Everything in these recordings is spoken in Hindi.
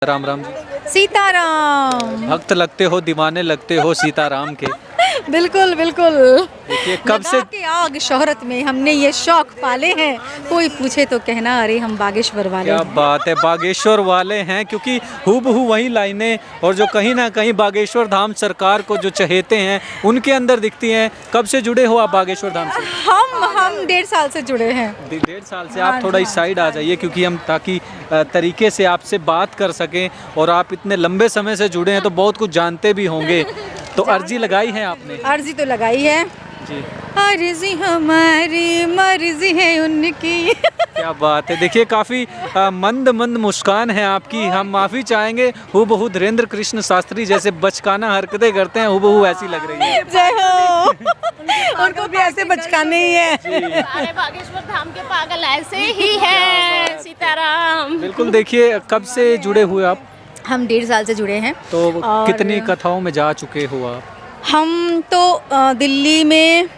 राम राम जी। सीताराम। भक्त लगते हो, दीवाने लगते हो सीताराम के। बिल्कुल बिल्कुल। देखिए कब से के आग शोहरत में हमने ये शौक पाले हैं, कोई पूछे तो कहना अरे हम बागेश्वर वाले क्या हैं। बात है, बागेश्वर वाले हैं, क्योंकि हूबहू वही लाइनें और जो कहीं ना कहीं बागेश्वर धाम सरकार को जो चहेते हैं उनके अंदर दिखती हैं। कब से जुड़े हो आप बागेश्वर धाम से? हम 1.5 साल से जुड़े हैं। 1.5 साल से। आप थोड़ा इस साइड आ जाइए, क्योंकि हम ताकि तरीके से आपसे बात कर सकें, और आप इतने लंबे समय से जुड़े हैं तो बहुत कुछ जानते भी होंगे। तो अर्जी लगाई है आपने? अर्जी तो लगाई है जी। अर्जी हमारी मर्जी है उनकी। क्या बात है। देखिए काफ़ी मंद मंद मुस्कान है आपकी। हम माफ़ी चाहेंगे, हूबहू धीरेन्द्र कृष्ण शास्त्री जैसे बचकाना हरकतें करते हैं, हूबहू ऐसी लग रही है। जय हो। उनको भी ऐसे बचकाने ही है। अरे बागेश्वर धाम के पागल ऐसे ही है। सीताराम। बिल्कुल। देखिए कब से जुड़े हुए आप? हम 1.5 साल से जुड़े हैं। तो कितनी कथाओं में जा चुके हो आप? हम तो दिल्ली में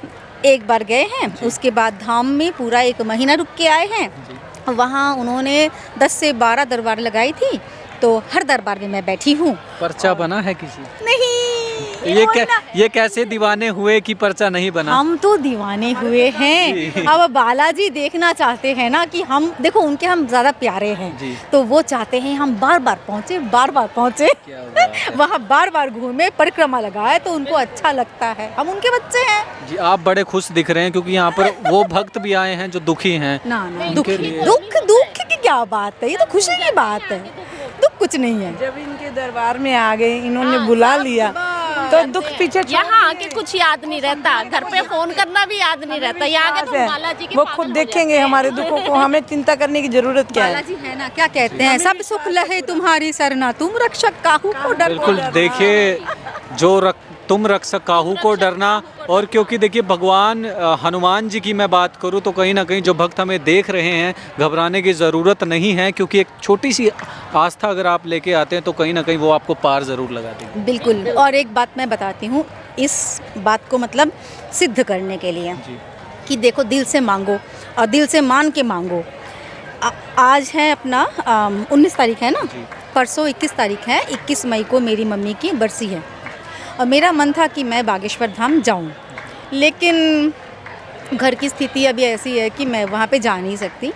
एक बार गए हैं, उसके बाद धाम में पूरा 1 महीना रुक के आए हैं। वहाँ उन्होंने 10 से 12 दरबार लगाई थी, तो हर दरबार में मैं बैठी हूँ। पर्चा बना है किसी? नहीं। ये कैसे दीवाने हुए कि पर्चा नहीं बना? हम तो दीवाने हुए हैं। अब बालाजी देखना चाहते हैं ना कि हम देखो उनके हम ज़्यादा प्यारे हैं, तो वो चाहते हैं हम बार बार पहुँचे क्या बात है। वहाँ बार बार घूमे, परिक्रमा लगाए, तो उनको अच्छा लगता है। हम उनके बच्चे हैं। जी आप बड़े खुश दिख रहे हैं, क्योंकि यहाँ पर वो भक्त भी आए हैं जो दुखी हैं। ना उनके लिए- दुख की क्या बात है, ये तो खुशी की बात है। दुख कुछ नहीं है। जब इनके दरबार में आ गए, इन्होंने बुला लिया, तो दुख पीछे छोड़ यहाँ आके कुछ याद नहीं रहता, घर पे फोन करना भी याद नहीं रहता। यहाँ आके तो बालाजी के वो पागल खुद हो देखेंगे हमारे दुखों को, हमें चिंता करने की जरूरत क्या है। बालाजी है ना, क्या कहते हैं, सब सुख लहे तुम्हारी सरना, तुम रक्षक काहू को डर। बिल्कुल। देखिए तुम रक्षक काहू को डरना। और क्योंकि देखिए भगवान हनुमान जी की मैं बात करूं तो कहीं ना कहीं जो भक्त हमें देख रहे हैं, घबराने की ज़रूरत नहीं है, क्योंकि एक छोटी सी आस्था अगर आप लेके आते हैं तो कहीं ना कहीं वो आपको पार ज़रूर लगा देंगे। बिल्कुल। और एक बात मैं बताती हूँ, इस बात को मतलब सिद्ध करने के लिए कि देखो दिल से मांगो और दिल से मान के मांगो। आज है अपना 19 तारीख है ना, परसों 21 तारीख है। 21 मई को मेरी मम्मी की बरसी है, और मेरा मन था कि मैं बागेश्वर धाम जाऊं, लेकिन घर की स्थिति अभी ऐसी है कि मैं वहाँ पे जा नहीं सकती।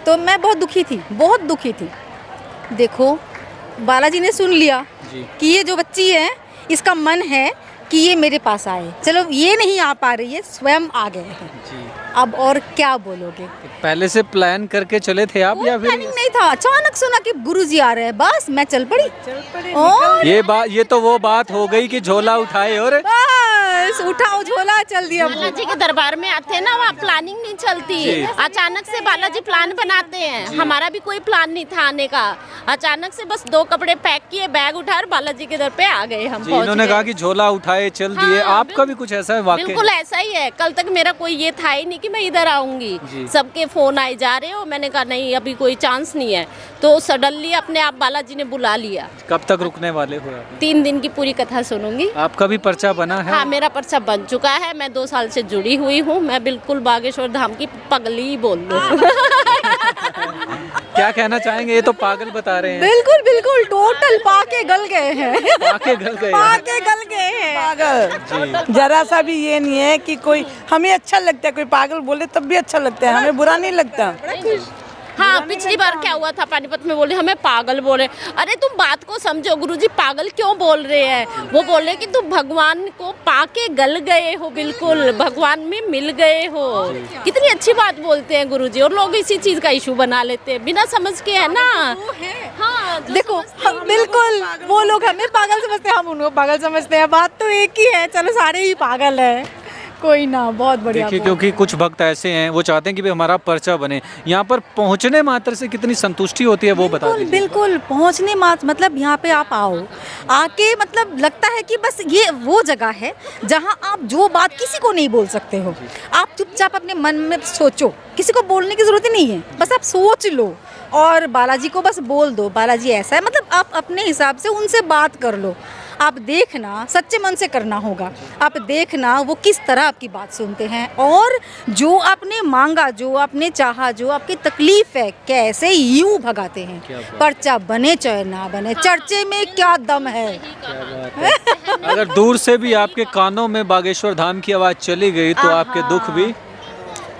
तो मैं बहुत दुखी थी। देखो बालाजी ने सुन लिया कि ये जो बच्ची है इसका मन है कि ये मेरे पास आए। चलो ये नहीं आ पा रही है, स्वयं आ गए हैं। अब और क्या बोलोगे। पहले से प्लान करके चले थे आप या फिर? प्लानिंग नहीं था, अचानक सुना कि गुरुजी आ रहे हैं, बस मैं चल पड़ी। और ये तो वो बात हो गई कि झोला उठाए और बस उठाओ झोला, चल दिया। बालाजी के दरबार में आते हैं ना, वहाँ प्लानिंग नहीं चलती। अचानक से बालाजी प्लान बनाते हैं। हमारा भी कोई प्लान नहीं था आने का। अचानक से बस 2 कपड़े पैक किए, बैग उठा और बालाजी के दर पे आ गए हम। इन्होंने कहा कि झोला उठाए चल दिए। हाँ, आपका भी कुछ ऐसा है वाकई? बिल्कुल ऐसा ही है। कल तक मेरा कोई ये था ही नहीं कि मैं इधर आऊंगी। सबके फोन आए जा रहे हो, मैंने कहा नहीं अभी कोई चांस नहीं है। तो सडनली अपने आप बालाजी ने बुला लिया। कब तक रुकने वाले हो आप? 3 दिन की पूरी कथा सुनूंगी। आपका भी पर्चा बना है? हाँ मेरा पर्चा बन चुका है। मैं 2 साल से जुड़ी हुई हूँ। मैं बिल्कुल बागेश्वर धाम की पगली बोल दूँ। क्या कहना चाहेंगे? ये तो पागल बता रहे हैं। बिल्कुल टोटल पाके गल गए हैं। पाके गल गए हैं। पाके गल गए हैं। पागल जरा सा भी ये नहीं है कि कोई, हमें अच्छा लगता है कोई पागल बोले तब भी अच्छा लगता है, हमें बुरा नहीं लगता। हाँ पिछली बार क्या हुआ था, पानीपत में बोले हमें पागल बोले। अरे तुम बात को समझो, गुरुजी पागल क्यों बोल रहे हैं। वो बोले कि तुम भगवान को पाके गल गए हो, बिल्कुल भगवान में मिल गए हो। कितनी अच्छी बात बोलते हैं गुरुजी, और लोग इसी चीज का इशू बना लेते हैं बिना समझ के, है ना। हाँ देखो बिल्कुल वो लोग हमें पागल समझते हैं, हम उनको पागल समझते हैं। बात तो एक ही है, चलो सारे ही पागल हैं। कोई ना, बहुत बढ़िया। देखिए क्योंकि कुछ भक्त ऐसे हैं वो चाहते हैं कि भाई हमारा पर्चा बने। यहाँ पर पहुँचने मात्र से कितनी संतुष्टि होती है वो बता दीजिए। बिल्कुल पहुँचने मतलब यहाँ पे आप आओ, आके मतलब लगता है कि बस ये वो जगह है जहाँ आप जो बात किसी को नहीं बोल सकते हो। आप चुपचाप अपने मन में सोचो, किसी को बोलने की ज़रूरत ही नहीं है, बस आप सोच लो और बालाजी को बस बोल दो बालाजी ऐसा है। मतलब आप अपने हिसाब से उनसे बात कर लो, आप देखना, सच्चे मन से करना होगा। आप देखना वो किस तरह आपकी बात सुनते हैं और जो आपने मांगा, जो आपने चाहा, जो आपकी तकलीफ है, कैसे यूं भगाते हैं। पर्चा बने चाहे ना बने, चर्चे में क्या दम है। अगर दूर से भी आपके कानों में बागेश्वर धाम की आवाज़ चली गई तो आपके दुख भी,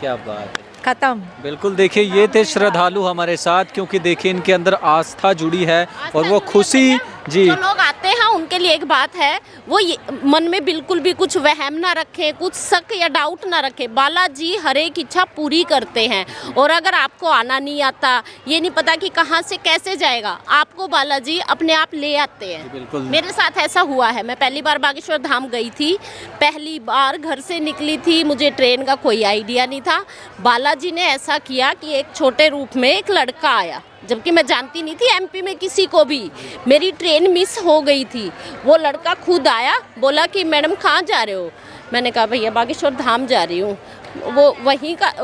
क्या बात है, खत्म। बिल्कुल। देखिए ये थे श्रद्धालु हमारे साथ, क्योंकि देखिए इनके अंदर आस्था जुड़ी है और वो खुशी जी। जो लोग आते हैं उनके लिए एक बात है, वो मन में बिल्कुल भी कुछ वहम ना रखें, कुछ शक या डाउट ना रखें। बालाजी हर एक इच्छा पूरी करते हैं। और अगर आपको आना नहीं आता, ये नहीं पता कि कहाँ से कैसे जाएगा, आपको बालाजी अपने आप ले आते हैं। बिल्कुल। मेरे साथ ऐसा हुआ है। मैं पहली बार बागेश्वर धाम गई थी, पहली बार घर से निकली थी, मुझे ट्रेन का कोई आइडिया नहीं था। बालाजी ने ऐसा किया कि एक छोटे रूप में एक लड़का आया, जबकि मैं जानती नहीं थी एमपी में किसी को भी। मेरी ट्रेन मिस हो गई थी। वो लड़का खुद आया, बोला कि मैडम कहाँ जा रहे हो। मैंने कहा भैया बागेश्वर धाम जा रही हूँ। वो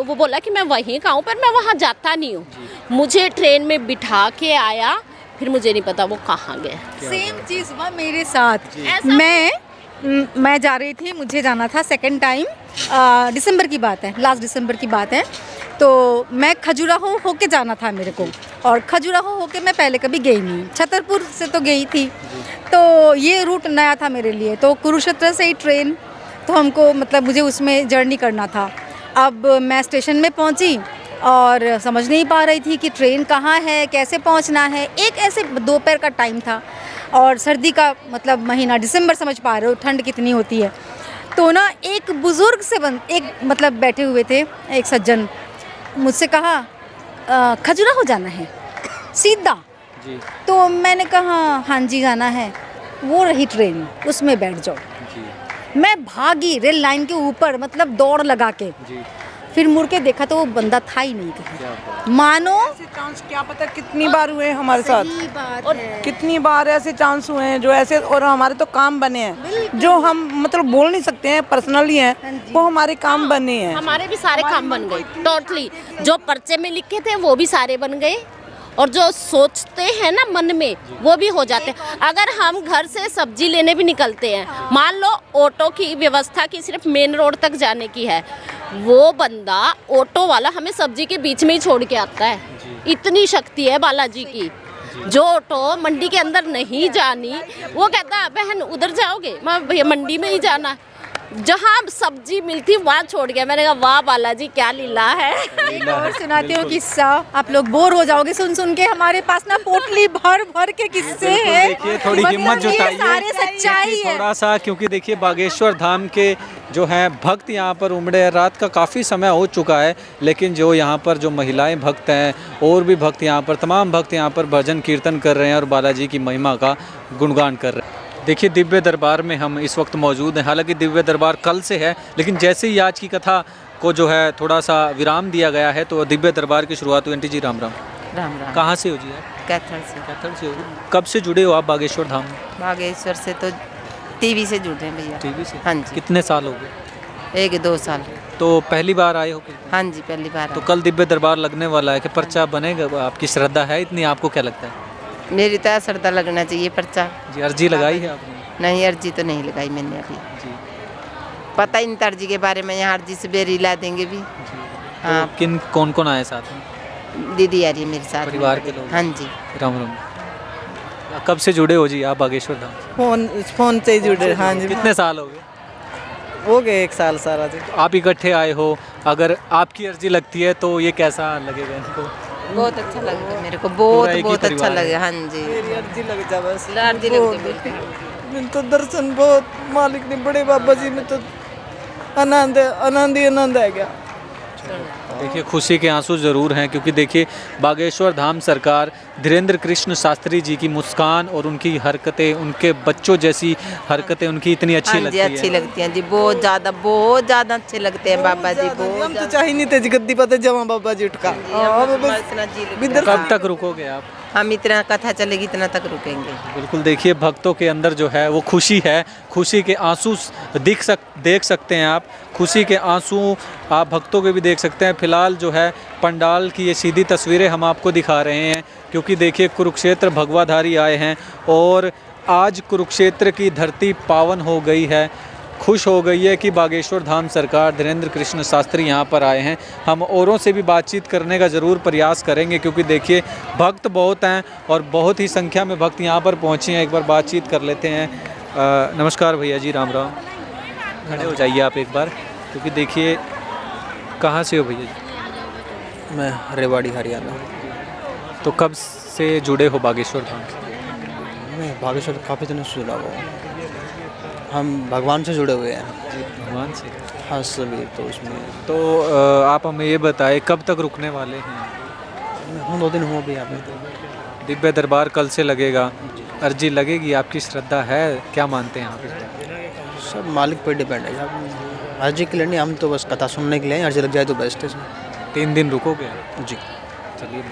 बोला कि मैं वहीं का हूँ, पर मैं वहाँ जाता नहीं हूँ। मुझे ट्रेन में बिठा के आया, फिर मुझे नहीं पता वो कहाँ गया। सेम चीज़ हुआ मेरे साथ। मैं जा रही थी, मुझे जाना था सेकंड टाइम, दिसंबर की बात है, लास्ट दिसंबर की बात है। तो मैं खजुराहो होके जाना था मेरे को, और खजुराहो होके मैं पहले कभी गई नहीं, छतरपुर से तो गई थी। तो ये रूट नया था मेरे लिए। तो कुरुक्षेत्र से ही ट्रेन, तो हमको मतलब मुझे उसमें जर्नी करना था। अब मैं स्टेशन में पहुंची और समझ नहीं पा रही थी कि ट्रेन कहाँ है, कैसे पहुंचना है। एक ऐसे दोपहर का टाइम था और सर्दी का मतलब महीना, दिसंबर, समझ पा रहे हो ठंड कितनी होती है। तो ना एक बुज़ुर्ग से एक मतलब बैठे हुए थे, एक सज्जन, मुझसे कहा खजुराहो जाना है सीधा जी। तो मैंने कहा हाँ जी जाना है। वो रही ट्रेन, उसमें बैठ जाओ जी। मैं भागी रेल लाइन के ऊपर, मतलब दौड़ लगा के। जी। फिर मुड़ के देखा तो वो बंदा था ही नहीं कहीं। मानो ऐसे चांस क्या पता कितनी बार हुए हैं हमारे साथ, सही बात और है। कितनी बार ऐसे चांस हुए हैं जो ऐसे, और हमारे तो काम बने हैं जो हम मतलब बोल नहीं सकते हैं, पर्सनली हैं, वो हमारे काम बने हैं। हमारे भी सारे काम बन गए टोटली। जो पर्चे में लिखे थे वो भी सारे बन गए, और जो सोचते हैं ना मन में वो भी हो जाते हैं। अगर हम घर से सब्जी लेने भी निकलते हैं, मान लो ऑटो की व्यवस्था की सिर्फ मेन रोड तक जाने की है, वो बंदा ऑटो वाला हमें सब्जी के बीच में ही छोड़ के आता है। इतनी शक्ति है बालाजी की। जो ऑटो मंडी के अंदर नहीं जानी, वो कहता है बहन उधर जाओगे, मैं भैया मंडी में ही जाना है। जहाँ सब्जी मिलती वहाँ छोड़ गया। मैंने कहा वाह बालाजी क्या लीला है। एक और सुनाती हूँ किस्सा, आप लोग बोर हो जाओगे सुन सुन के। हमारे पास ना पोटली भर भर के किस्से हैं। देखिए थोड़ी मतलब हिम्मत ये जुटाइए, सारे सच्चाई है। थोड़ा सा, क्योंकि देखिए बागेश्वर धाम के जो हैं भक्त यहाँ पर उमड़े हैं। रात का काफ़ी समय हो चुका है, लेकिन जो यहाँ पर जो महिलाएं भक्त हैं और भी भक्त यहाँ पर, तमाम भक्त यहाँ पर भजन कीर्तन कर रहे हैं और बालाजी की महिमा का गुणगान कर रहे हैं। देखिए दिव्य दरबार में हम इस वक्त मौजूद हैं। हालांकि दिव्य दरबार कल से है, लेकिन जैसे ही आज की कथा को जो है थोड़ा सा विराम दिया गया है, तो दिव्य दरबार की शुरुआत हुई। आंटी जी राम राम। राम राम। कहाँ से हो जी आप? कैथल से। कैथल से हो। कब से जुड़े हो आप बागेश्वर धाम? बागेश्वर से तो टीवी से जुड़े हैं भैया। टीवी से? हाँ जी। कितने साल हो गए? 1-2 साल। तो पहली बार आए हो क्या? हाँ जी पहली बार तो आए। कल दिव्य दरबार लगने वाला है कि पर्चा बनेगा? आपकी श्रद्धा है इतनी, आपको क्या लगता है? मेरी तो श्रद्धा लगना चाहिए पर्चा। जी अर्जी लगाई है आपने? नहीं अर्जी तो नहीं लगाई मैंने अभी। जी। पता ही नहीं था अर्जी के बारे में। यहाँ अर्जी से बेरी ला देंगे भी। हाँ तो किन कौन कौन आए साथ में? दीदी आ रही है मेरे साथ। परिवार के लोग? हाँ जी। राम राम। कब से जुड़े हो जी आप बागेश्वर धाम? फोन से ही जुड़े। हाँ जी। कितने साल हो गए? हो गए 1 साल सारा जी। आप इकट्ठे आए हो, अगर आपकी अर्जी लगती है तो ये कैसा लगेगा इनको? बहुत अच्छा लगेगा मेरे को, पूरा एक ही बहुत अच्छा परिवार है। लगेगा। हाँ जी अर्जी लग जा बस। अर्जी लग जाए। मैंने तो दर्शन बहुत मालिक ने बड़े बाबा जी में तो आनंद आनंद ही आनंद आ गया। देखिए खुशी के आंसू ज़रूर हैं, क्योंकि देखिए बागेश्वर धाम सरकार धीरेन्द्र कृष्ण शास्त्री जी की मुस्कान और उनकी हरकतें, उनके बच्चों जैसी हरकतें उनकी इतनी अच्छी हाँ जी लगती है। अच्छी लगती हैं जी, बहुत ज़्यादा अच्छे लगते हैं बाबा जी। हम तो चाहे नहीं थे गद्दी पते जमा बाबा जी उठका। कब तक रुकोगे आप? हम इतना कथा चलेगी इतना तक रुकेंगे। बिल्कुल। देखिए भक्तों के अंदर जो है वो खुशी है, खुशी के आंसू देख सकते हैं आप। खुशी के आंसू आप भक्तों के भी देख सकते हैं। फिलहाल जो है पंडाल की ये सीधी तस्वीरें हम आपको दिखा रहे हैं, क्योंकि देखिए कुरुक्षेत्र भगवाधारी आए हैं और आज कुरुक्षेत्र की धरती पावन हो गई है, खुश हो गई है कि बागेश्वर धाम सरकार धीरेन्द्र कृष्ण शास्त्री यहाँ पर आए हैं। हम औरों से भी बातचीत करने का ज़रूर प्रयास करेंगे, क्योंकि देखिए भक्त बहुत हैं और बहुत ही संख्या में भक्त यहाँ पर पहुँचे हैं। एक बार बातचीत कर लेते हैं। नमस्कार भैया जी, राम राम। खड़े हो जाइए आप एक बार, क्योंकि देखिए कहाँ से हो भैया जी? मैं रेवाड़ी हरियाणा। तो कब से जुड़े हो बागेश्वर धाम से? मैं बागेश्वर काफ़ी दिनों से जुड़ा हुआ हूँ। हम भगवान से जुड़े हुए हैं। भगवान से? हाँ सभी। तो उसमें तो आप हमें ये बताएं कब तक रुकने वाले हैं? हम 2 दिन हुए भी यहाँ पे। दिव्य दरबार कल से लगेगा, अर्जी लगेगी, आपकी श्रद्धा है, क्या मानते हैं आप? सब मालिक पर डिपेंड है। हम अर्जी के लिए नहीं, हम तो बस कथा सुनने के लिए हैं। अर्जी लग जाए तो बेस्ट है। 3 दिन रुकोगे? जी। चलिए।